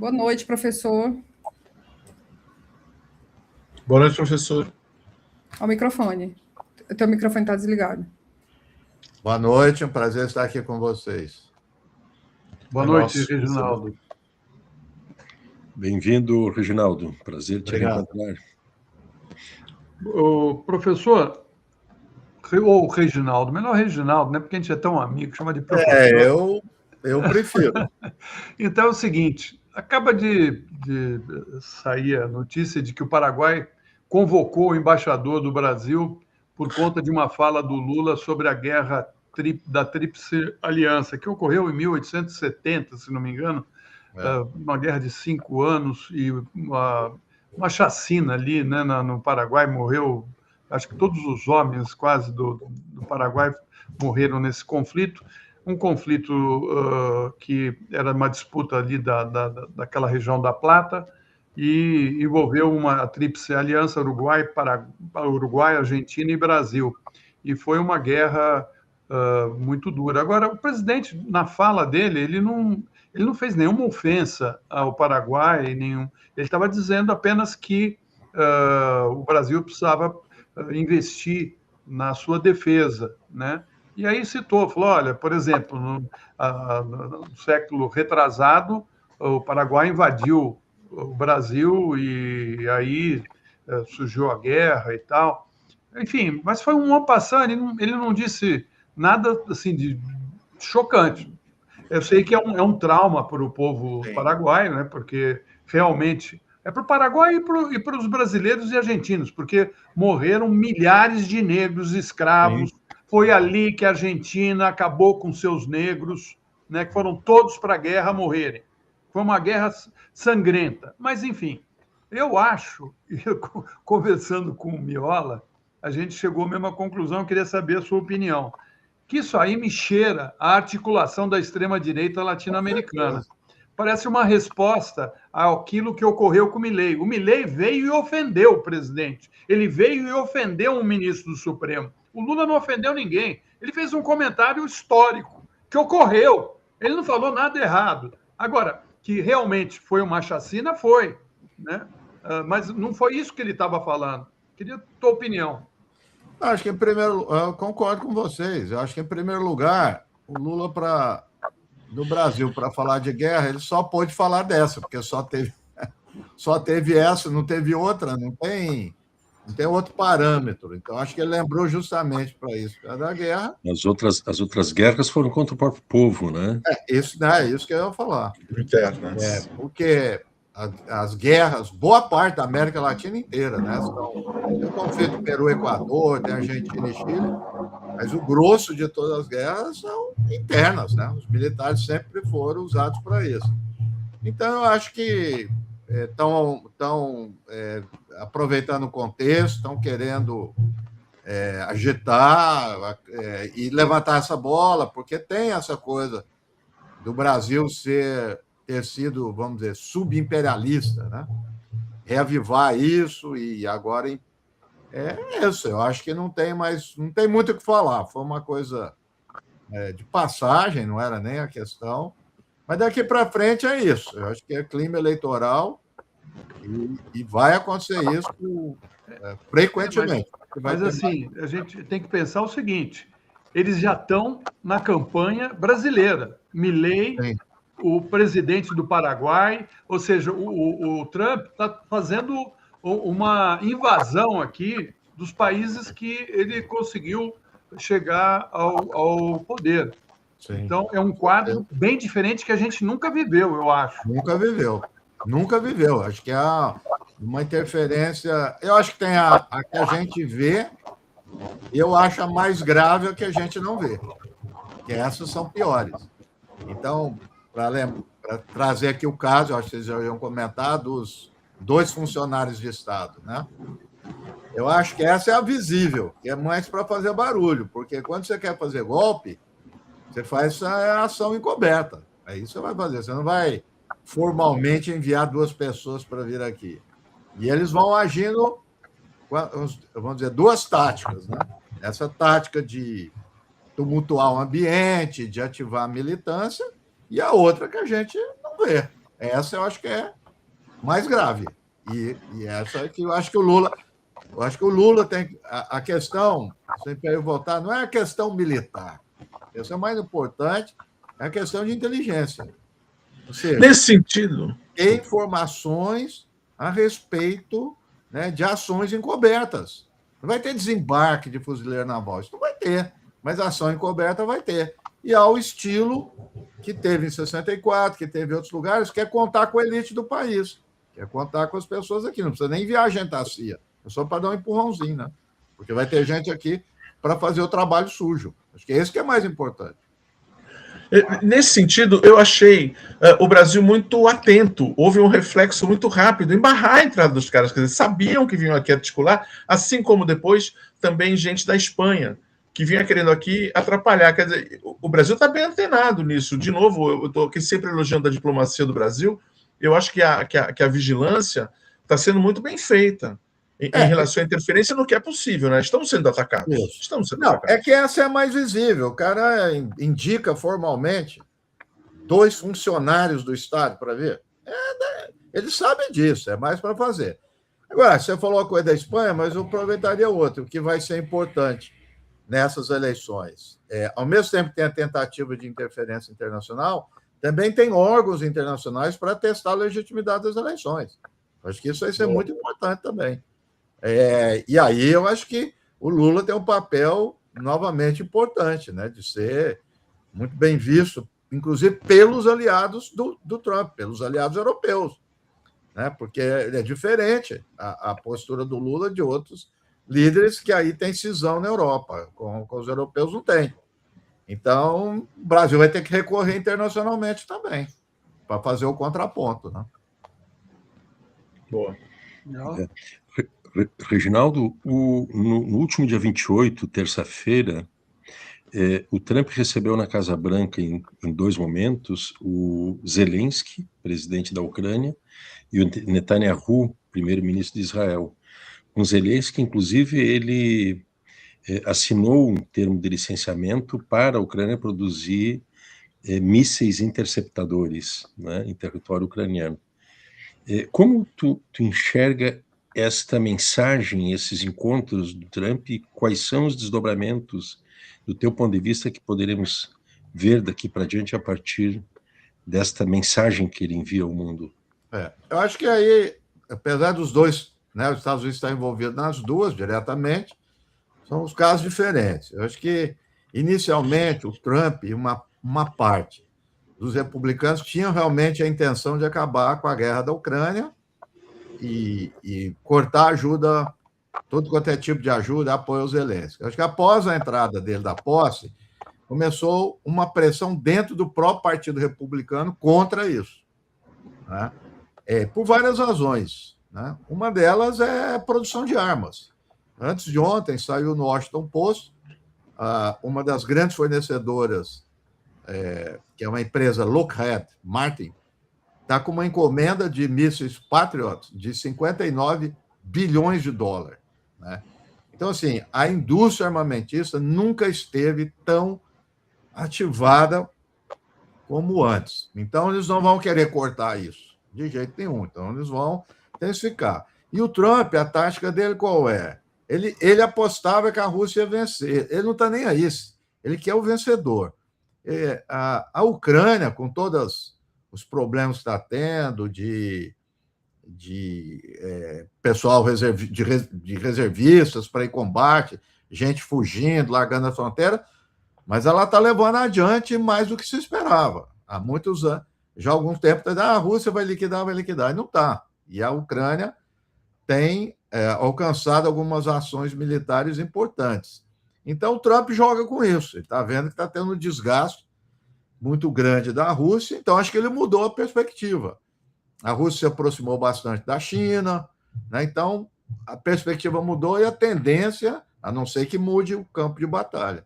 Boa noite, professor. Boa noite, professor. Ao microfone. O teu microfone está desligado. Boa noite, um prazer estar aqui com vocês. Boa noite, Reginaldo. Bem-vindo, Reginaldo. Prazer te reencontrar. O professor, ou Reginaldo, melhor Reginaldo, né? Porque a gente é tão amigo, chama de professor. Eu prefiro. Então é o seguinte, acaba de sair a notícia de que o Paraguai convocou o embaixador do Brasil por conta de uma fala do Lula sobre a guerra da Tríplice Aliança, que ocorreu em 1870, se não me engano, uma guerra de 5 anos e uma chacina ali, né, no Paraguai. Morreu, acho que todos os homens quase do Paraguai morreram nesse conflito. Um conflito que era uma disputa ali daquela região da Plata e envolveu a Tríplice Aliança Uruguai, Argentina e Brasil. E foi uma guerra muito dura. Agora, o presidente, na fala dele, ele não fez nenhuma ofensa ao Paraguai, ele estava dizendo apenas que o Brasil precisava investir na sua defesa, né? E aí falou, olha, por exemplo, no século retrasado, o Paraguai invadiu o Brasil e aí surgiu a guerra e tal. Enfim, mas foi um en passant, ele não disse nada assim de chocante. Eu sei que é um trauma para o povo paraguaio, né? Porque realmente é para o Paraguai e para os brasileiros e argentinos, porque morreram milhares de negros escravos. Foi ali que a Argentina acabou com seus negros, né? Que foram todos para a guerra morrerem. Foi uma guerra sangrenta. Mas, enfim, eu acho, conversando com o Miola, a gente chegou à mesma conclusão, eu queria saber a sua opinião, que isso aí me cheira a articulação da extrema-direita latino-americana. Parece uma resposta àquilo que ocorreu com o Milei. O Milei veio e ofendeu o presidente. Ele veio e ofendeu um ministro do Supremo. O Lula não ofendeu ninguém. Ele fez um comentário histórico que ocorreu. Ele não falou nada errado. Agora, que realmente foi uma chacina, foi, né? Mas não foi isso que ele estava falando. Queria a tua opinião. Acho que, eu concordo com vocês. Eu acho que, em primeiro lugar, o Lula, no Brasil, para falar de guerra, ele só pôde falar dessa, porque só teve essa, não teve outra, não tem outro parâmetro. Então, acho que ele lembrou justamente para isso, para da guerra. As outras guerras foram contra o próprio povo, né? Isso que eu ia falar. Internas. Porque as guerras, boa parte da América Latina inteira, né? Tem o conflito Peru-Equador, tem Argentina e Chile, mas o grosso de todas as guerras são internas, né? Os militares sempre foram usados para isso. Então, eu acho que estão aproveitando o contexto, estão querendo agitar e levantar essa bola, porque tem essa coisa do Brasil ter sido, vamos dizer, subimperialista, né? Reavivar isso e agora é isso. Eu acho que não tem muito o que falar. Foi uma coisa de passagem, não era nem a questão. Mas daqui para frente é isso. Eu acho que é clima eleitoral e vai acontecer isso frequentemente. Mas assim, a gente tem que pensar o seguinte: eles já estão na campanha brasileira. Milei, o presidente do Paraguai, ou seja, o Trump está fazendo uma invasão aqui dos países que ele conseguiu chegar ao poder. Sim. Então, é um quadro bem diferente que a gente nunca viveu, eu acho. Nunca viveu. Acho que há uma interferência. Eu acho que tem a que a gente vê, eu acho a mais grave a que a gente não vê. Que essas são piores. Então, para trazer aqui o caso, eu acho que vocês já iam comentar, dos 2 funcionários de Estado, né? Eu acho que essa é a visível, que é mais para fazer barulho, porque quando você quer fazer golpe, você faz essa ação encoberta. Aí você vai fazer, você não vai formalmente enviar 2 pessoas para vir aqui. E eles vão agindo, vamos dizer, 2 táticas, né? Essa tática de tumultuar o ambiente, de ativar a militância, e a outra que a gente não vê. Essa eu acho que é mais grave. E essa é que eu acho que o Lula. Eu acho que o Lula tem. A questão, se ele votar, não é a questão militar. A questão mais importante é a questão de inteligência. Ou seja, Nesse sentido, ter informações a respeito, né, de ações encobertas. Não vai ter desembarque de fuzileiro naval, isso não vai ter, mas ação encoberta vai ter. E ao estilo que teve em 64, que teve em outros lugares, quer contar com a elite do país, quer contar com as pessoas aqui, não precisa nem viajar em Tacia, é só para dar um empurrãozinho, né? Porque vai ter gente aqui para fazer o trabalho sujo. Acho que esse que é mais importante. nesse sentido, eu achei o Brasil muito atento. Houve um reflexo muito rápido em barrar a entrada dos caras. Quer dizer, sabiam que vinham aqui articular, assim como depois também gente da Espanha, que vinha querendo aqui atrapalhar. Quer dizer, o Brasil está bem antenado nisso. De novo, eu estou aqui sempre elogiando a diplomacia do Brasil. Eu acho que a vigilância está sendo muito bem feita em relação à interferência no que é possível, né? Estamos sendo atacados. Isso. Estamos sendo Não, atacados. é que essa é a mais visível. O cara indica formalmente 2 funcionários do Estado para ver. Eles sabem disso, é mais para fazer. Agora, você falou a coisa da Espanha, mas eu aproveitaria outro, que vai ser importante nessas eleições. Ao mesmo tempo que tem a tentativa de interferência internacional, também tem órgãos internacionais para testar a legitimidade das eleições. Acho que isso vai ser muito importante também. E aí eu acho que o Lula tem um papel novamente importante, né, de ser muito bem visto, inclusive pelos aliados do Trump, pelos aliados europeus, né, porque é diferente a postura do Lula de outros líderes que aí tem cisão na Europa, com os europeus não tem. Então, o Brasil vai ter que recorrer internacionalmente também, para fazer o contraponto, né? Boa. Reginaldo, no último dia 28, terça-feira, o Trump recebeu na Casa Branca, em 2 momentos, o Zelensky, presidente da Ucrânia, e o Netanyahu, primeiro-ministro de Israel. O Zelensky, inclusive, ele assinou um termo de licenciamento para a Ucrânia produzir mísseis interceptadores, né, em território ucraniano. Como tu enxerga esta mensagem, esses encontros do Trump, e quais são os desdobramentos, do teu ponto de vista, que poderemos ver daqui para diante a partir desta mensagem que ele envia ao mundo? Eu acho que aí, apesar dos dois, né, os Estados Unidos estão envolvidos nas duas diretamente, são os casos diferentes. Eu acho que, inicialmente, o Trump e uma parte dos republicanos tinham realmente a intenção de acabar com a guerra da Ucrânia e cortar ajuda, todo quanto é tipo de ajuda, apoio aos Zelensky. Acho que após a entrada dele da posse, começou uma pressão dentro do próprio Partido Republicano contra isso, né? Por várias razões, né? Uma delas é a produção de armas. Antes de ontem, saiu no Washington Post, uma das grandes fornecedoras, que é uma empresa Lockheed Martin, está com uma encomenda de mísseis Patriot de 59 bilhões de dólares, né? Então, assim, a indústria armamentista nunca esteve tão ativada como antes. Então, eles não vão querer cortar isso, de jeito nenhum. Então, eles vão intensificar. E o Trump, a tática dele qual é? Ele apostava que a Rússia ia vencer. Ele não está nem aí. Ele quer o vencedor. A Ucrânia, com todos os problemas que está tendo de pessoal de reservistas para ir combate, gente fugindo, largando a fronteira, mas ela está levando adiante mais do que se esperava. Há muitos anos, já há algum tempo, a Rússia vai liquidar, e não está. E a Ucrânia tem alcançado algumas ações militares importantes. Então, o Trump joga com isso. Ele está vendo que está tendo um desgaste muito grande da Rússia, então acho que ele mudou a perspectiva. A Rússia se aproximou bastante da China, né? Então a perspectiva mudou e a tendência, a não ser que mude o campo de batalha,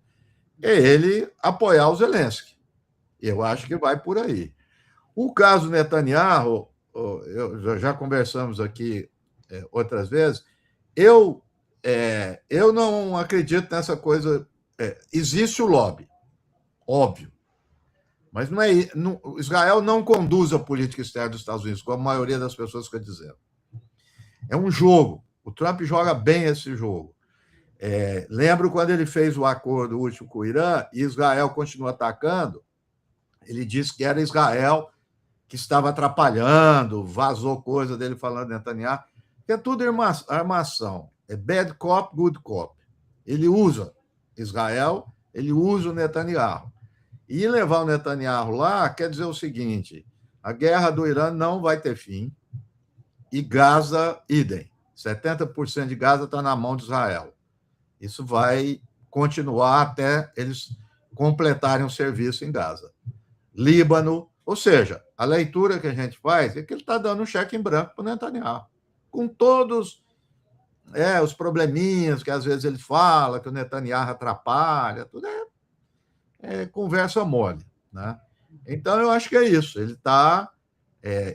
é ele apoiar o Zelensky. Eu acho que vai por aí. O caso Netanyahu, já conversamos aqui outras vezes, eu não acredito nessa coisa. Existe o lobby, óbvio, Mas não é, Israel não conduz a política externa dos Estados Unidos, como a maioria das pessoas fica dizendo. É um jogo. O Trump joga bem esse jogo. Lembro quando ele fez o acordo último com o Irã e Israel continua atacando, ele disse que era Israel que estava atrapalhando, vazou coisa dele falando Netanyahu, que é tudo armação. É bad cop, good cop. Ele usa Israel, ele usa o Netanyahu. E levar o Netanyahu lá quer dizer o seguinte: a guerra do Irã não vai ter fim e Gaza, idem. 70% de Gaza está na mão de Israel. Isso vai continuar até eles completarem o serviço em Gaza. Líbano, ou seja, a leitura que a gente faz é que ele está dando um cheque em branco para o Netanyahu, com todos os probleminhas que às vezes ele fala, que o Netanyahu atrapalha, tudo é conversa mole, né? Então, eu acho que é isso. Ele está...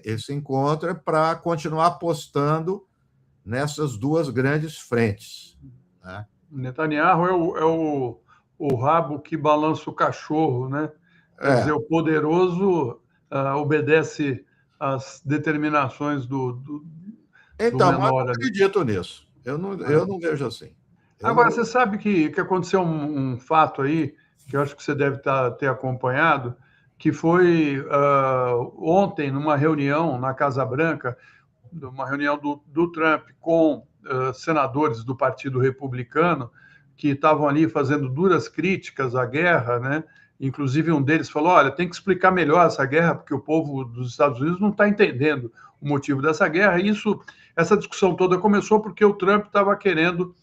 esse encontro é para continuar apostando nessas duas grandes frentes, né? Netanyahu é o rabo que balança o cachorro, né? Quer dizer, o poderoso obedece às determinações do Então, menor. eu não acredito nisso. Eu não vejo assim. Agora, você sabe que aconteceu um fato aí, que eu acho que você deve ter acompanhado, que foi ontem, numa reunião na Casa Branca, uma reunião do Trump com senadores do Partido Republicano, que estavam ali fazendo duras críticas à guerra, né? Inclusive, um deles falou: olha, tem que explicar melhor essa guerra, porque o povo dos Estados Unidos não está entendendo o motivo dessa guerra. E essa discussão toda começou porque o Trump estava querendo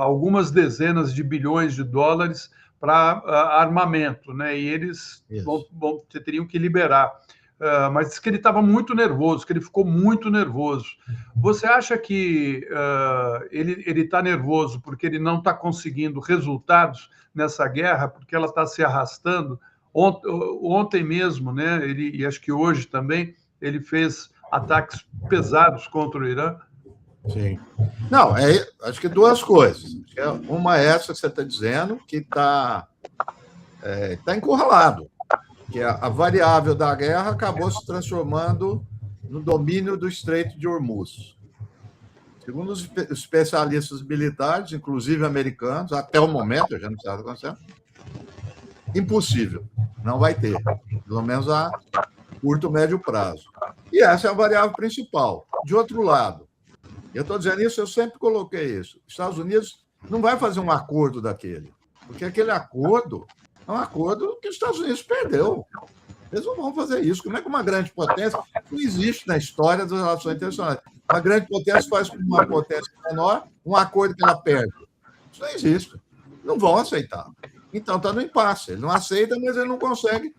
algumas dezenas de bilhões de dólares para armamento, né? E eles teriam que liberar. Mas disse que ele estava muito nervoso, que ele ficou muito nervoso. Você acha que ele está nervoso porque ele não está conseguindo resultados nessa guerra, porque ela está se arrastando? Ontem mesmo, né? E acho que hoje também, ele fez ataques pesados contra o Irã. Sim. Não, acho que duas coisas. Uma é essa que você está dizendo, que está encurralado, que a variável da guerra acabou se transformando no domínio do Estreito de Hormuz. Segundo os especialistas militares, inclusive americanos, até o momento, já não está acontecendo, impossível, não vai ter, pelo menos a curto, médio prazo. E essa é a variável principal. De outro lado, eu estou dizendo isso, eu sempre coloquei isso, os Estados Unidos não vai fazer um acordo daquele, porque aquele acordo é um acordo que os Estados Unidos perdeu. Eles não vão fazer isso. Como é que uma grande potência... Não existe na história das relações internacionais. Uma grande potência faz com uma potência menor um acordo que ela perde. Isso não existe. Não vão aceitar. Então, está no impasse. Ele não aceita, mas ele não consegue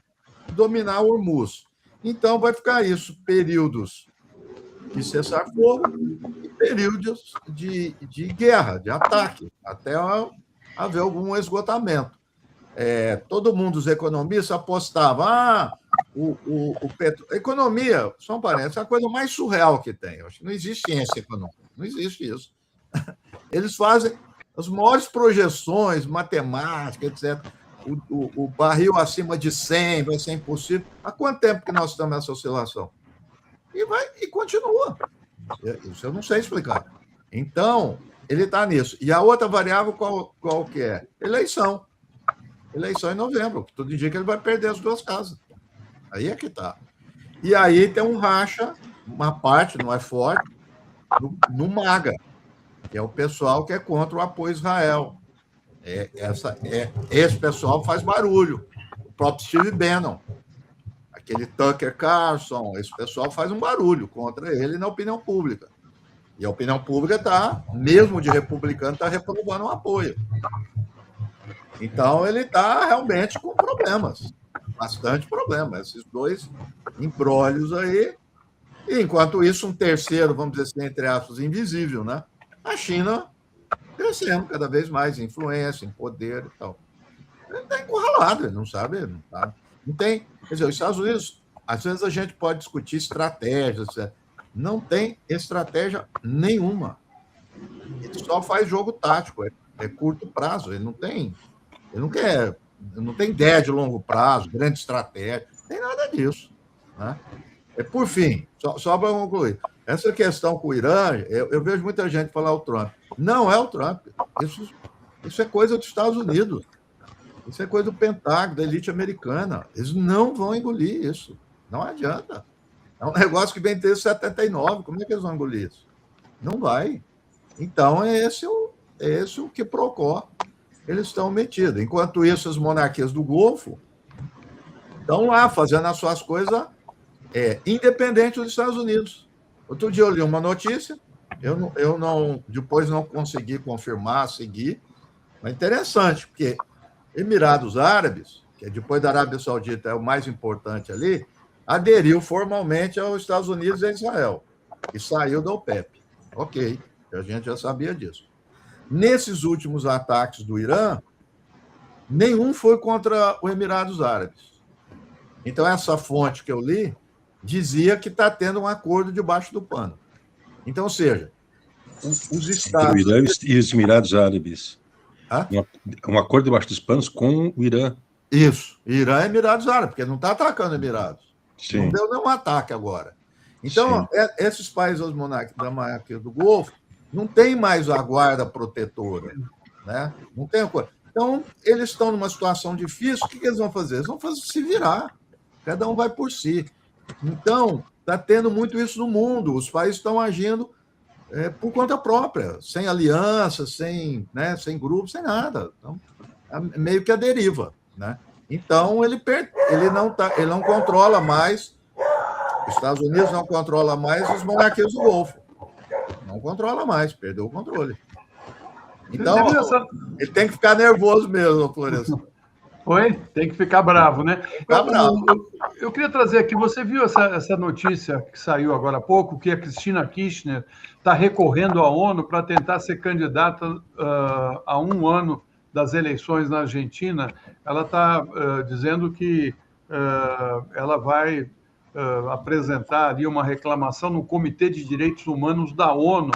dominar o Hormuz. Então, vai ficar isso. Períodos de cessar-fogo e períodos de guerra, de ataque, até haver algum esgotamento. Todo mundo, os economistas, apostavam economia, só um parênteses, é a coisa mais surreal que tem. Eu acho que não existe ciência econômica, não existe isso. Eles fazem as maiores projeções matemáticas, etc. O barril acima de 100 vai ser impossível. Há quanto tempo que nós estamos nessa oscilação? E continua. Isso eu não sei explicar. Então, ele está nisso. E a outra variável qual que é? Eleição em novembro, que tudo indica que ele vai perder as duas casas. Aí é que está. E aí tem um racha, uma parte, não é forte, no MAGA, que é o pessoal que é contra o apoio a Israel. Esse pessoal faz barulho. O próprio Steve Bannon, aquele Tucker Carlson, esse pessoal faz um barulho contra ele na opinião pública. E a opinião pública está, mesmo de republicano, está reprovando o apoio. Então, ele está realmente com problemas, bastante problema, esses dois embrólios aí. E, enquanto isso, um terceiro, vamos dizer assim, entre aspas, invisível, né? A China crescendo cada vez mais em influência, em poder e tal. Ele está encurralado, ele não sabe. Não tem. Quer dizer, os Estados Unidos, às vezes a gente pode discutir estratégias, etc. Não tem estratégia nenhuma. Ele só faz jogo tático, é curto prazo, ele não tem. Ele não quer não tem ideia de longo prazo, grande estratégia, não tem nada disso. Né? Por fim, só para concluir, essa questão com o Irã, eu vejo muita gente falar o Trump. Não é o Trump. Isso é coisa dos Estados Unidos. Isso é coisa do Pentágono, da elite americana. Eles não vão engolir isso. Não adianta. É um negócio que vem desde 79. Como é que eles vão engolir isso? Não vai. Então, é esse o que procó eles estão metidos. Enquanto isso, as monarquias do Golfo estão lá fazendo as suas coisas independente dos Estados Unidos. Outro dia eu li uma notícia, depois não consegui confirmar, seguir, mas interessante, porque Emirados Árabes, que depois da Arábia Saudita é o mais importante ali, aderiu formalmente aos Estados Unidos e a Israel, e saiu da OPEP. Ok, a gente já sabia disso. Nesses últimos ataques do Irã, nenhum foi contra os Emirados Árabes. Então, essa fonte que eu li dizia que está tendo um acordo debaixo do pano. Então, ou seja, os Estados... O Irã e os Emirados Árabes. Hã? Um acordo debaixo dos panos com o Irã. Isso, Irã e Emirados Árabes, porque não está atacando Emirados. Sim. Não deu nenhum ataque agora. Então, esses países da monarquia do Golfo não tem mais a guarda protetora. Né? Não tem coisa. Então, eles estão numa situação difícil, o que eles vão fazer? Eles vão se virar. Cada um vai por si. Então, está tendo muito isso no mundo. Os países estão agindo por conta própria, sem aliança, sem grupo, sem nada. Então, meio que a deriva. Né? Então, ele não controla mais, os Estados Unidos não controla mais as monarquias do Golfo. Não controla mais, perdeu o controle. Então, ele tem que ficar nervoso mesmo, Florestan. Oi? Tem que ficar bravo, né? Bravo. Eu queria trazer aqui, você viu essa notícia que saiu agora há pouco, que a Cristina Kirchner está recorrendo à ONU para tentar ser candidata a 1 ano das eleições na Argentina. Ela está dizendo que ela vai apresentar ali uma reclamação no Comitê de Direitos Humanos da ONU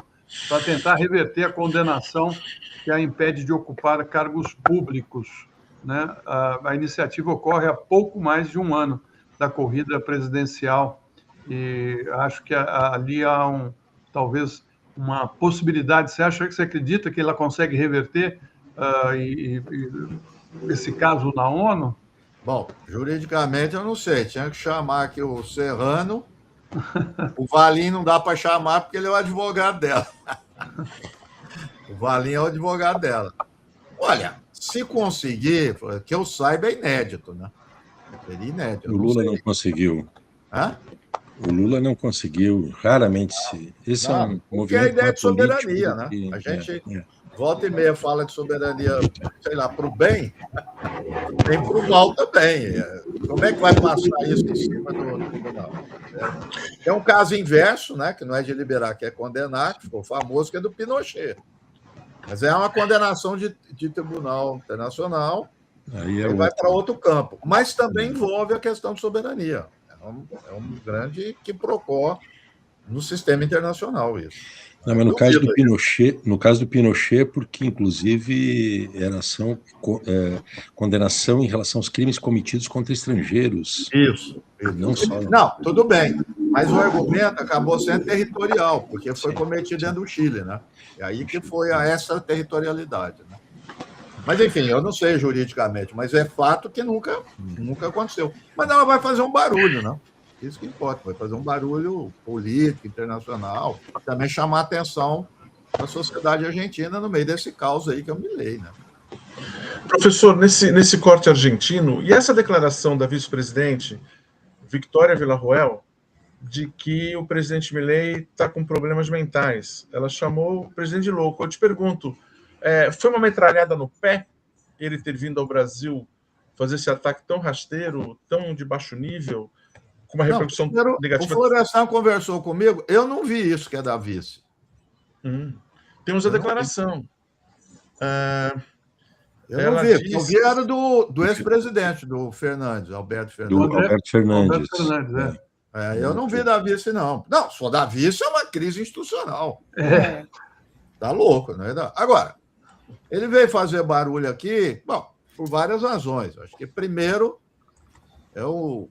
para tentar reverter a condenação que a impede de ocupar cargos públicos. Né? A iniciativa ocorre há pouco mais de 1 ano da corrida presidencial e acho que ali há talvez uma possibilidade. Você acredita que ela consegue reverter esse caso na ONU? Bom, juridicamente eu não sei. Tinha que chamar aqui o Serrano. O Valim não dá para chamar porque ele é o advogado dela. O Valim é o advogado dela. Olha, se conseguir, que eu saiba, é inédito, né? Seria inédito. O Lula não conseguiu. Hã? O Lula não conseguiu, raramente se. Esse é um movimento. Que é a ideia de soberania, né? Que, a gente volta e meia fala de soberania, sei lá, para o bem, tem para o mal também. Como é que vai passar isso em cima do tribunal? É um caso inverso, né? Que não é de liberar, que é condenar, que ficou famoso, que é do Pinochet. Mas é uma condenação de tribunal internacional, aí vai para outro campo. Mas também envolve a questão de soberania. É um grande quiprocó no sistema internacional isso. Não, mas no caso do Pinochet, porque inclusive era condenação em relação aos crimes cometidos contra estrangeiros. Isso. Não só. Não, tudo bem. Mas o argumento acabou sendo territorial, porque foi cometido dentro do Chile, né? E aí que foi a extraterritorialidade, né? Mas, enfim, eu não sei juridicamente, mas é fato que nunca aconteceu. Mas ela vai fazer um barulho, né? Isso que importa, vai fazer um barulho político, internacional, também chamar a atenção da sociedade argentina no meio desse caos aí que eu me lei, né? Professor, nesse corte argentino, e essa declaração da vice-presidente Victoria Villarroel, de que o presidente Milei está com problemas mentais. Ela chamou o presidente de louco. Eu te pergunto, foi uma metralhada no pé ele ter vindo ao Brasil fazer esse ataque tão rasteiro, tão de baixo nível, com uma repercussão negativa? O Florestan conversou comigo, eu não vi isso que é da vice. Temos a declaração. Eu não vi, eu vi era do ex-presidente, do Fernandes, Alberto Fernandes. Do Alberto Fernandes. Eu não vi da vice, não. Não, se for da vice, é uma crise institucional. Tá louco, não é? Agora, ele veio fazer barulho aqui. Bom, por várias razões. Acho que, primeiro, é o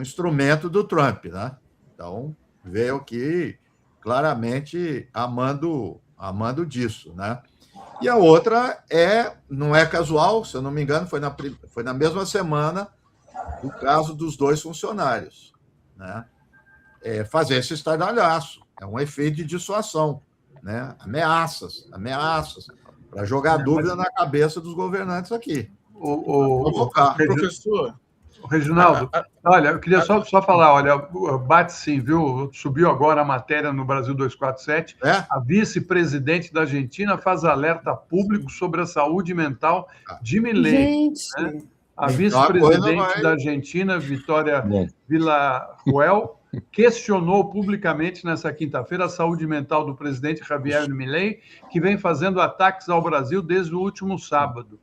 instrumento do Trump, né? Então, veio aqui claramente amando disso, né? E a outra não é casual, se eu não me engano, foi na mesma semana do caso dos 2 funcionários, né? Fazer esse estardalhaço, é um efeito de dissuasão, né? Ameaças, para jogar dúvida na cabeça dos governantes aqui. Professor, Reginaldo, olha, eu queria só falar, olha, bate sim, viu? Subiu agora a matéria no Brasil 247. A vice-presidente da Argentina faz alerta público sobre a saúde mental de Milei. Gente, Né? A vice-presidente da Argentina, Vitória Villarruel, questionou publicamente nessa quinta-feira a saúde mental do presidente Javier Milei, que vem fazendo ataques ao Brasil desde o último sábado.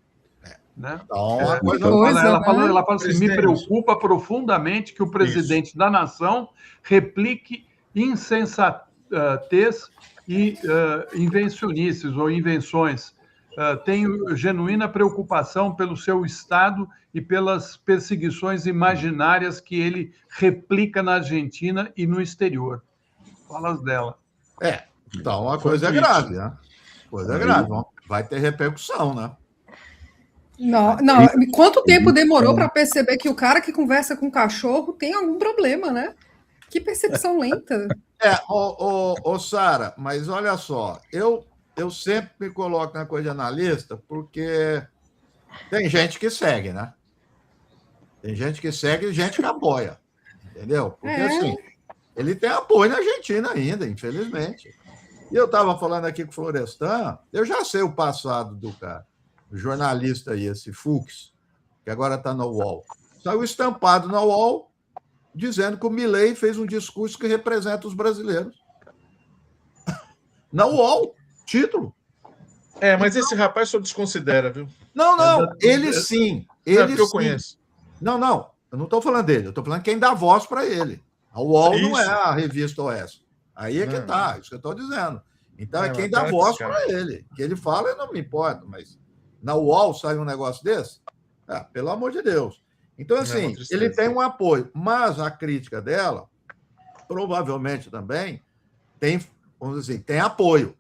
Né? Ela falou assim: me preocupa profundamente que o presidente da nação replique insensatez e invencionices ou invenções. Tenho genuína preocupação pelo seu Estado e pelas perseguições imaginárias que ele replica na Argentina e no exterior. Falas dela. Então a coisa é grave, né? Grave. Vai ter repercussão, né? Não. Quanto tempo demorou para perceber que o cara que conversa com o cachorro tem algum problema, né? Que percepção lenta. Sara, mas olha só, eu sempre me coloco na coisa de analista porque tem gente que segue, né? Tem gente que segue e gente que apoia, entendeu? Porque assim, ele tem apoio na Argentina ainda, infelizmente. E eu estava falando aqui com o Florestan, eu já sei o passado do cara. O jornalista aí, esse Fux, que agora está na UOL, saiu estampado na UOL dizendo que o Milei fez um discurso que representa os brasileiros. Na UOL, título. Mas esse rapaz só desconsidera, viu? Não, ele sim. Ele que eu conheço. Não, eu não estou falando dele, eu estou falando quem dá voz para ele. A UOL não é a revista OS. Aí é que está, isso que eu estou dizendo. Então é quem dá voz para ele. Que ele fala, eu não me importo, mas na UOL sai um negócio desse? Pelo amor de Deus. Então, assim, ele tem um apoio, mas a crítica dela, provavelmente também, tem, vamos dizer, tem apoio.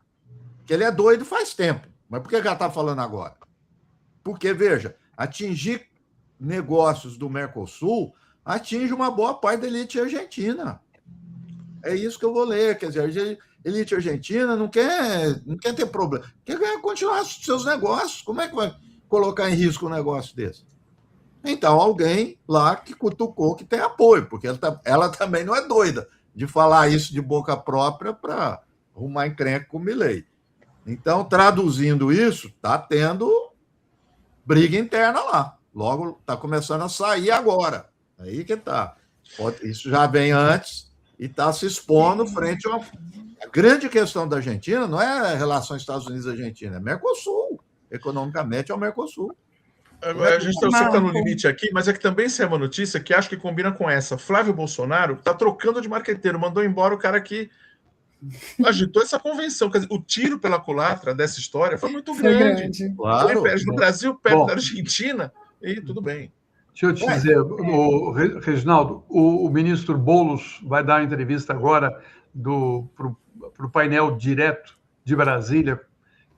Que ele é doido faz tempo. Mas por que ela está falando agora? Porque, veja, atingir negócios do Mercosul atinge uma boa parte da elite argentina. É isso que eu vou ler. Quer dizer, a elite argentina não quer ter problema. Quer continuar seus negócios. Como é que vai colocar em risco um negócio desse? Então, alguém lá que cutucou que tem apoio, porque ela também não é doida de falar isso de boca própria para arrumar encrenca com o Milei. Então, traduzindo isso, está tendo briga interna lá. Logo, está começando a sair agora. Aí que está. Isso já vem antes e está se expondo frente a uma... A grande questão da Argentina não é a relação Estados Unidos-Argentina, é Mercosul. Economicamente, é o Mercosul. A gente está no limite aqui, mas é que também saiu uma notícia que acho que combina com essa. Flávio Bolsonaro está trocando de marqueteiro, mandou embora o cara que agitou essa convenção. Quer dizer, o tiro pela culatra dessa história foi muito grande. Claro. No Brasil, perto da Argentina, e tudo bem. Deixa eu te dizer, Reginaldo, o ministro Boulos vai dar uma entrevista agora para o painel direto de Brasília.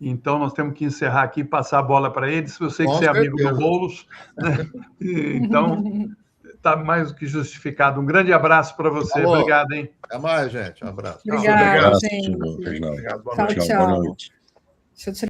Então, nós temos que encerrar aqui e passar a bola para eles. Eu sei que você é amigo do Boulos, né? Então, está mais do que justificado. Um grande abraço para você. Alô. Obrigado, hein? Até mais, gente. Um abraço. Obrigado, gente. Obrigado. Boa Tchau, noite. tchau. Boa noite. Deixa eu tirar